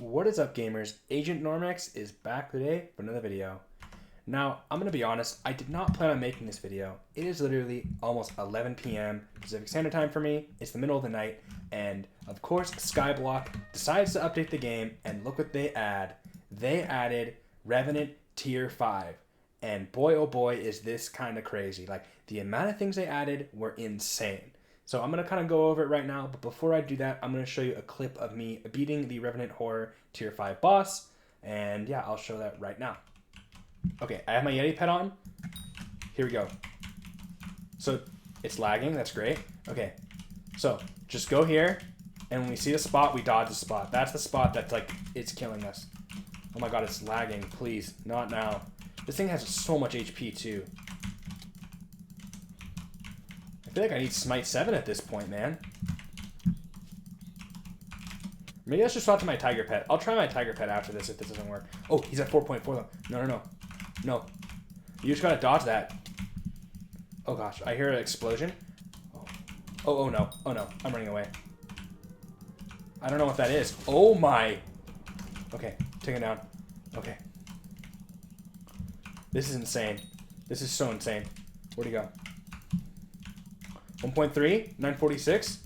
What is up, gamers? Agent Normex is back today for another video. Now, I'm going to be honest, I did not plan on making this video. It is literally almost 11 p.m. Pacific Standard Time for me. It's the middle of the night, and of course, Skyblock decides to update the game, and look what they add. They added Revenant Tier 5, and boy oh boy is this kind of crazy. Like, the amount of things they added were insane. So I'm going to kind of go over it right now, but before I do that, I'm going to show you a clip of me beating the Revenant Horror Tier 5 boss, and yeah, I'll show that right now. Okay, I have my Yeti pet on. Here we go. So it's lagging, that's great. Okay, so just go here, and when we see the spot, we dodge the spot. That's the spot that's like, it's killing us. Oh my god, it's lagging, please, not now. This thing has so much HP too. I feel like I need Smite 7 at this point, man. Maybe I should swap to my Tiger Pet. I'll try my Tiger Pet after this if this doesn't work. Oh, he's at 4.4 though. No. No. You just gotta dodge that. Oh gosh, I hear an explosion. Oh no. Oh no. I'm running away. I don't know what that is. Oh my. Okay, take it down. Okay. This is insane. This is so insane. Where'd he go? 1.3, 946.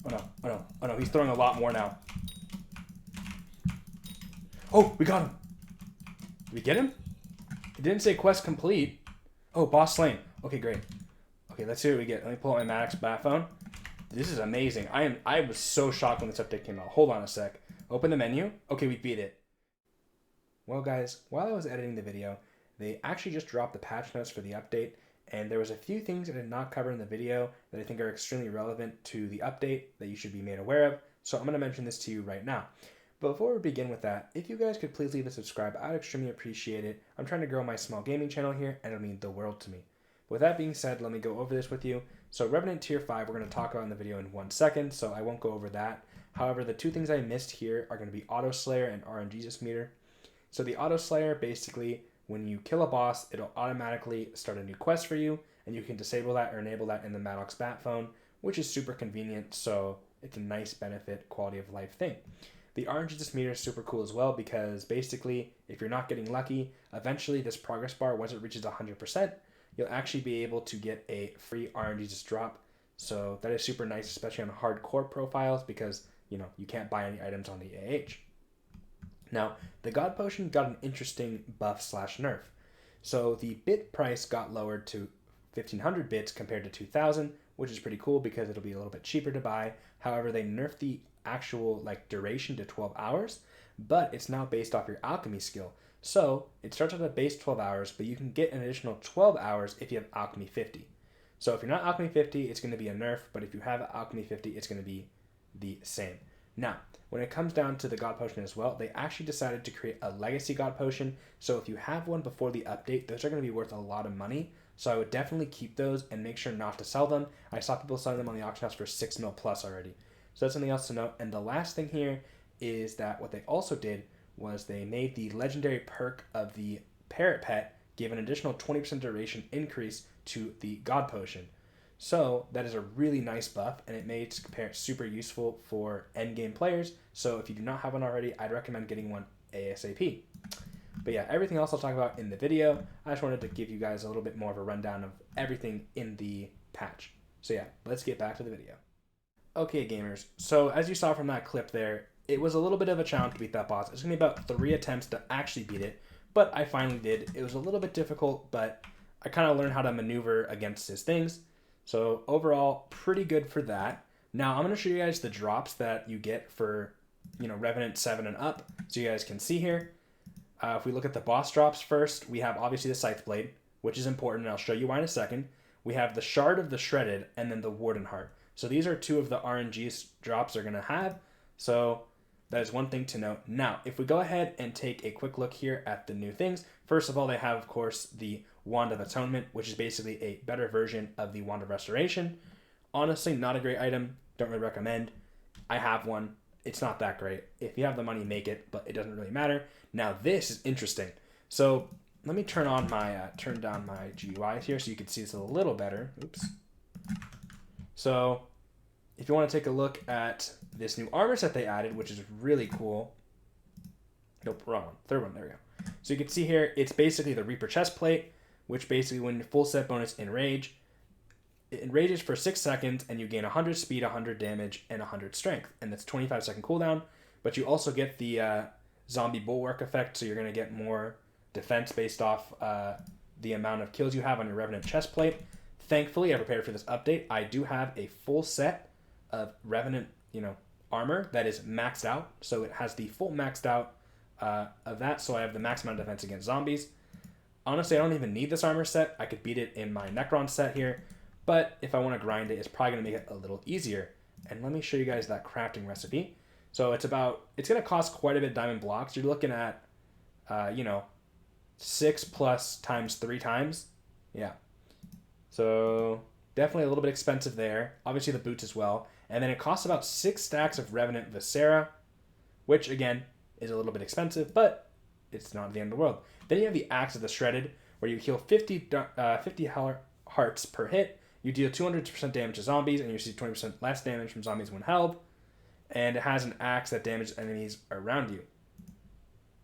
Oh no, he's throwing a lot more now. Oh, we got him. Did we get him? It didn't say quest complete. Oh, boss slain. Okay, great. Okay, let's see what we get. Let me pull out my Maddox bat phone. This is amazing. I was so shocked when this update came out. Hold on a sec. Open the menu. Okay, we beat it. Well, guys, while I was editing the video, they actually just dropped the patch notes for the update. And there was a few things I did not cover in the video that I think are extremely relevant to the update that you should be made aware of. So I'm going to mention this to you right now. But before we begin with that, if you guys could please leave a subscribe, I'd extremely appreciate it. I'm trying to grow my small gaming channel here, and it'll mean the world to me. With that being said, let me go over this with you. So Revenant Tier 5, we're going to talk about in the video in 1 second, so I won't go over that. However, the two things I missed here are going to be Auto Slayer and RNGesus meter. So the Auto Slayer, basically, when you kill a boss, it'll automatically start a new quest for you, and you can disable that or enable that in the Maddox bat phone, which is super convenient, so it's a nice benefit, quality of life thing. The RNGesus meter is super cool as well because basically, if you're not getting lucky, eventually this progress bar, once it reaches 100%, you'll actually be able to get a free RNGesus drop. So that is super nice, especially on hardcore profiles because, you can't buy any items on the AH. Now, the God Potion got an interesting buff / nerf. So the bit price got lowered to 1500 bits compared to 2000, which is pretty cool because it'll be a little bit cheaper to buy. However, they nerfed the actual duration to 12 hours, but it's now based off your alchemy skill. So it starts at a base 12 hours, but you can get an additional 12 hours if you have alchemy 50. So if you're not alchemy 50, it's going to be a nerf, but if you have alchemy 50, it's going to be the same. Now, when it comes down to the God Potion as well, they actually decided to create a Legacy God Potion. So if you have one before the update, those are going to be worth a lot of money. So I would definitely keep those and make sure not to sell them. I saw people selling them on the auction house for 6 mil plus already. So that's something else to note. And the last thing here is that what they also did was they made the legendary perk of the parrot pet give an additional 20% duration increase to the God Potion. So that is a really nice buff, and it makes parrot super useful for endgame players. So if you do not have one already, I'd recommend getting one ASAP. But yeah, everything else I'll talk about in the video. I just wanted to give you guys a little bit more of a rundown of everything in the patch. So yeah, let's get back to the video. Okay, gamers. So as you saw from that clip there, it was a little bit of a challenge to beat that boss. It's going to be about 3 attempts to actually beat it, but I finally did. It was a little bit difficult, but I kind of learned how to maneuver against his things. So overall, pretty good for that. Now I'm going to show you guys the drops that you get for, Revenant 7 and up, so you guys can see here. If we look at the boss drops first, we have obviously the Scythe Blade, which is important, and I'll show you why in a second. We have the Shard of the Shredded, and then the Warden Heart. So these are 2 of the RNG drops they're going to have. So that is one thing to note. Now, if we go ahead and take a quick look here at the new things, first of all, they have, of course, the Wand of Atonement, which is basically a better version of the Wand of Restoration. Honestly, not a great item. Don't really recommend. I have one. It's not that great. If you have the money, make it, but it doesn't really matter. Now, this is interesting. So let me turn down my GUI here so you can see this a little better. Oops. So if you want to take a look at this new armor set they added, which is really cool, Nope, wrong one. Third one, there we go. So you can see here, it's basically the Reaper chest plate, which basically when full set bonus Enrage, it enrages for 6 seconds and you gain 100 speed, 100 damage, and 100 strength. And that's 25-second cooldown. But you also get the zombie bulwark effect, so you're going to get more defense based off the amount of kills you have on your Revenant chest plate. Thankfully, I prepared for this update. I do have a full set of Revenant, armor that is maxed out. So it has the full maxed out of that. So I have the max amount of defense against zombies. Honestly, I don't even need this armor set. I could beat it in my Necron set here. But if I want to grind it, it's probably going to make it a little easier. And let me show you guys that crafting recipe. So it's going to cost quite a bit of diamond blocks. You're looking at, 6 plus times 3 times. Yeah. So definitely a little bit expensive there. Obviously the boots as well. And then it costs about 6 stacks of Revenant Viscera, which again is a little bit expensive, but it's not the end of the world. Then you have the Axe of the Shredded, where you heal 50 hearts per hit. You deal 200% damage to zombies, and you receive 20% less damage from zombies when held. And it has an axe that damages enemies around you.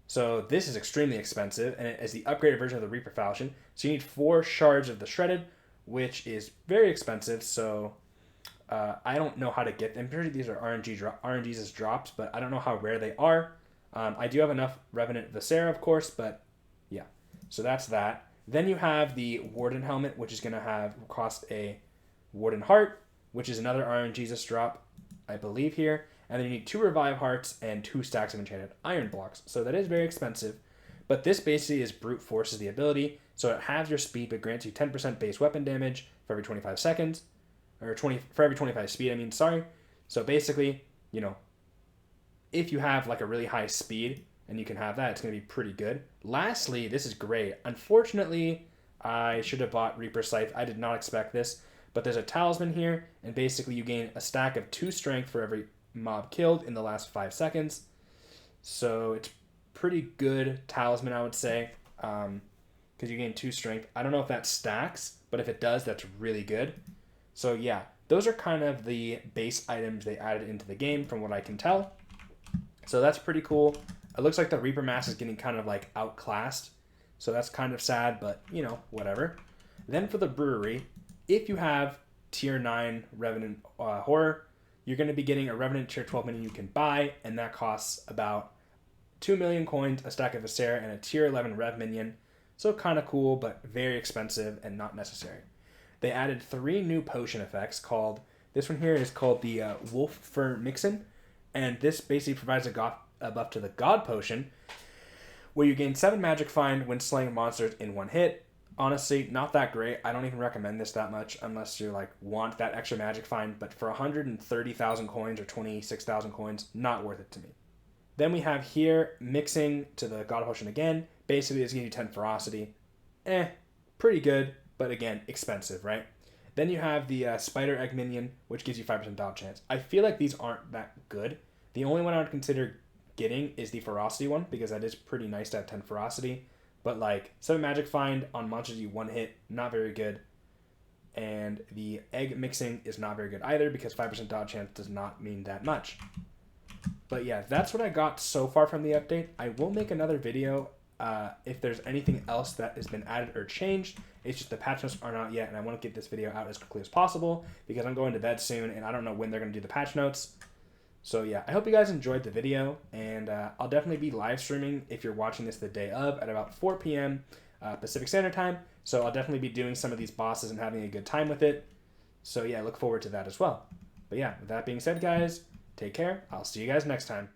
So this is extremely expensive, and it is the upgraded version of the Reaper Falchion. So you need 4 shards of the Shredded, which is very expensive. So I don't know how to get them. I'm sure these are RNGs as drops, but I don't know how rare they are. I do have enough Revenant Viscera, of course, but yeah. So that's that. Then you have the Warden Helmet, which is going to cost a Warden Heart, which is another RNGs drop, I believe here. And then you need 2 Revive Hearts and 2 stacks of enchanted iron blocks. So that is very expensive. But this basically is brute forces the ability. So it halves your speed, but grants you 10% base weapon damage for every 25 seconds. Or for every 25 speed, sorry. So basically, if you have like a really high speed and you can have that, it's going to be pretty good. Lastly, this is great. Unfortunately, I should have bought Reaper Scythe. I did not expect this. But there's a talisman here, and basically you gain a stack of 2 strength for every mob killed in the last 5 seconds. So it's pretty good talisman, I would say, because you gain 2 strength. I don't know if that stacks, but if it does, that's really good. So yeah, those are kind of the base items they added into the game from what I can tell. So that's pretty cool. It looks like the Reaper Mask is getting kind of like outclassed. So that's kind of sad, but whatever. Then for the brewery, if you have tier 9 Revenant Horror, you're going to be getting a Revenant tier 12 minion you can buy, and that costs about 2 million coins, a stack of Viscera, and a tier 11 Rev minion. So kind of cool, but very expensive and not necessary. They added 3 new potion effects this one here is called the Wolf Fur Mixin, and this basically provides a buff to the God Potion, where you gain 7 magic find when slaying monsters in 1 hit. Honestly, not that great. I don't even recommend this that much unless you want that extra magic find, but for 130,000 coins or 26,000 coins, not worth it to me. Then we have here mixing to the God Potion again. Basically, it's giving you 10 ferocity. Pretty good, but again, expensive, right? Then you have the Spider Egg Minion, which gives you 5% dodge chance. I feel like these aren't that good. The only one I would consider getting is the ferocity one, because that is pretty nice to have 10 ferocity. But 7 magic find on monsters you 1 hit, not very good. And the egg mixing is not very good either, because 5% dodge chance does not mean that much. But yeah, that's what I got so far from the update. I will make another video if there's anything else that has been added or changed. It's just the patch notes are not yet, and I want to get this video out as quickly as possible, because I'm going to bed soon, and I don't know when they're going to do the patch notes. So yeah, I hope you guys enjoyed the video, and I'll definitely be live streaming if you're watching this the day of at about 4 p.m. Pacific Standard Time. So I'll definitely be doing some of these bosses and having a good time with it. So yeah, look forward to that as well. But yeah, with that being said, guys, take care. I'll see you guys next time.